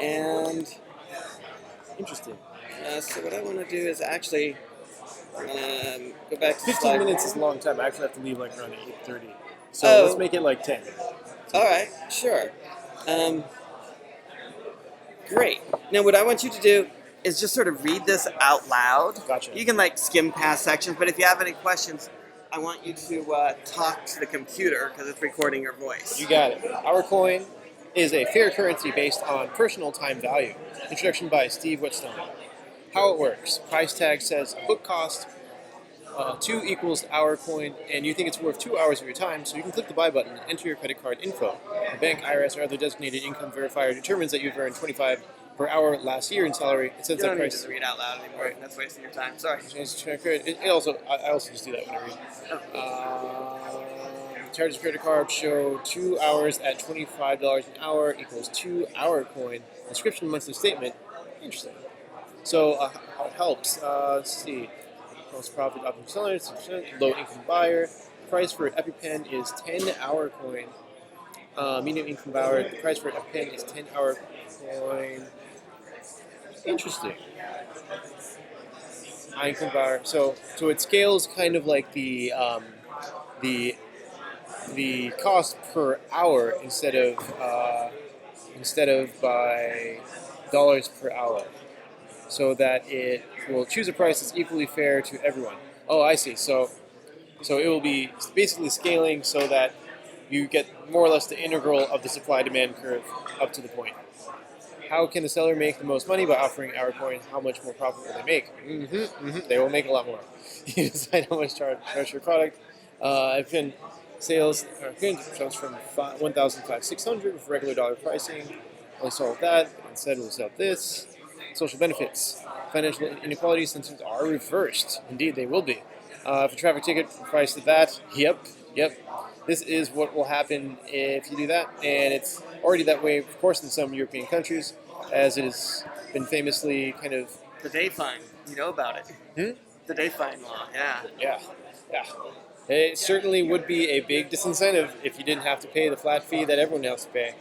And Interesting. so what I want to do is actually go back to 15 slide. minutes is a long time. I actually have to leave like around 8:30. So let's Oh, make it like 10. all right, sure. Um, Great. Now, what I want you to do is just sort of read this out loud. Gotcha. You can like skim past sections, but if you have any questions, I want you to talk to the computer because it's recording your voice. You got it. hourcoin is a fair currency based on personal time value. Introduction by Steve Whetstone. How it works. Price tag says a book cost 2 equals hourcoin, and you think it's worth 2 hours of your time, so you can click the buy button and enter your credit card info. The bank, IRS, or other designated income verifier determines that you've earned 25 per hour last year in salary. It sets You that don't need price. to read out loud anymore. Right. That's wasting your time. Sorry. It also, I also just do that when I read. Charges credit card show 2 hours at $25 an hour equals 2 hour coin. Inscription monthly statement. Interesting. So how it helps. Let's see. Most profit option sellers, low income buyer. Price for EpiPen is 10 hour coin. Medium income buyer. The price for EpiPen is 10 hour coin. Interesting. High income buyer. So it scales kind of like the cost per hour instead of by dollars per hour, so that it will choose a price that's equally fair to everyone. Oh, I see. So it will be basically scaling so that you get more or less the integral of the supply-demand curve up to the point. How can the seller make the most money by offering our coin? How much more profit will they make? They will make a lot more. You decide how much charge your product. I've been sales jumps from 1,600 with regular dollar pricing. Only sold that. Instead, we'll sell this. Social benefits. Financial inequality incentives are reversed. Indeed, they will be. If a traffic ticket priced at that, yep. This is what will happen if you do that, and it's already that way, of course, in some European countries, as it has been famously kind of. The day fine. You know about it. The day fine law. Yeah. Yeah. It certainly would be a big disincentive if you didn't have to pay the flat fee that everyone has to pay.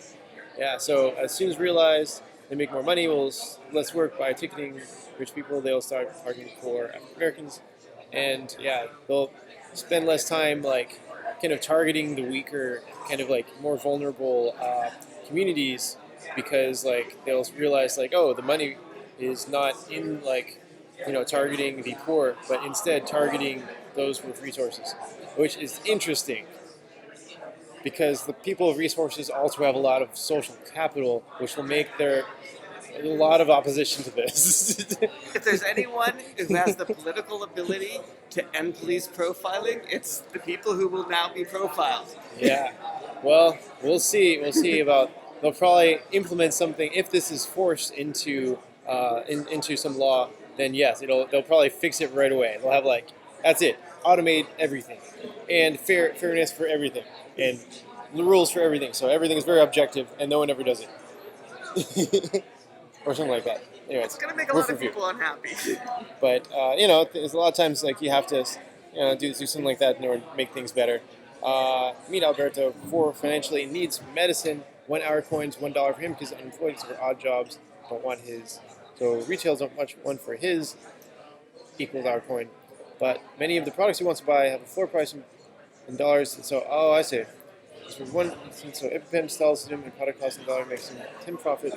Yeah, so as students realize they make more money, less work by ticketing rich people, they'll start targeting for African Americans, and yeah, they'll spend less time like kind of targeting the weaker, kind of like more vulnerable communities, because like they'll realize like, oh, the money is not in like targeting the poor, but instead targeting those with resources, which is interesting because the people with resources also have a lot of social capital, which will make a lot of opposition to this. If there's anyone who has the political ability to end police profiling, it's the people who will now be profiled. Yeah. Well, we'll see. We'll see about. They'll probably implement something if this is forced into some law. Then yes, they'll probably fix it right away. They'll have like, that's it, automate everything, and fairness for everything, and the rules for everything. So everything is very objective, and no one ever does it. Or something like that. Anyway, It's going to make a lot of people unhappy. But there's a lot of times like you have to, do something like that in order to make things better. Meet Alberto for financially needs medicine. 1 hour coins, $1 for him because unemployed for odd jobs don't want his. So retails don't much want for his equals hour coin. But many of the products he wants to buy have a floor price in dollars. And so I see. So EpiPen sells him and product cost in $1 makes him 10 profit.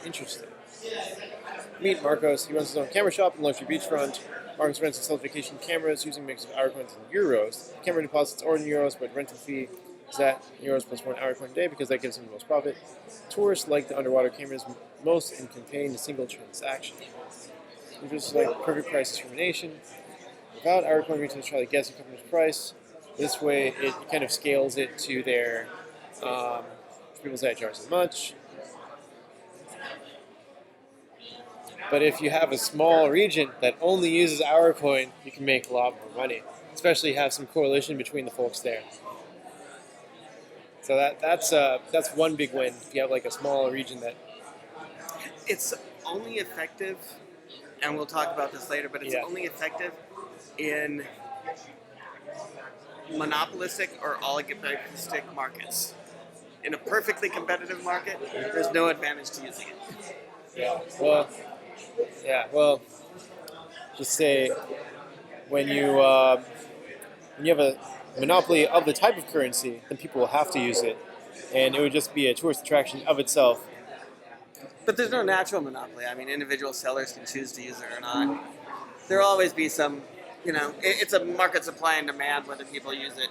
Interesting. Meet Marcos. He runs his own camera shop in luxury beachfront. Marcos rents and sells vacation cameras using a mix of hour coins and euros. The camera deposits are in euros, but rental fee is at euros plus 1 hour coin a day because that gives him the most profit. Tourists like the underwater cameras most and contain a single transaction. Just like perfect price discrimination. Without hour coin, retailers try to guess a company's price. This way, it kind of scales it to their people say I charge so much. But if you have a small region that only uses our coin, you can make a lot more money. Especially have some correlation between the folks there. So that's one big win. If you have like a small region that it's only effective, and we'll talk about this later, but it's only effective in monopolistic or oligopolistic markets. in a perfectly competitive market, there's no advantage to using it. Well, just say when you have a monopoly of the type of currency, then people will have to use it, and it would just be a tourist attraction of itself. But there's no natural monopoly. I mean, individual sellers can choose to use it or not. There'll always be some, it's a market supply and demand whether people use it.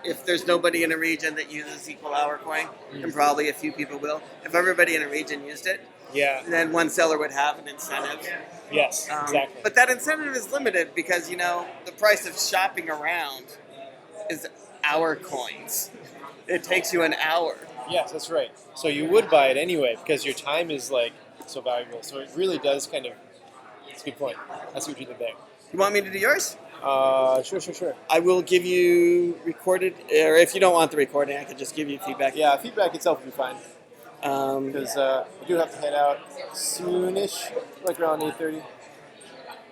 If there's nobody in a region that uses equal hour coin, then probably a few people will. If everybody in a region used it, then one seller would have an incentive. Yes, exactly. But that incentive is limited because, the price of shopping around is hour coins. It takes you an hour. Yes, that's right. So you would buy it anyway because your time is like so valuable. So it really does kind of. That's a good point. I see what you did there. You want me to do yours? Sure. I will give you recorded, or if you don't want the recording, I could just give you feedback. Yeah, feedback itself would be fine. Because I do have to head out soonish, like around 8:30.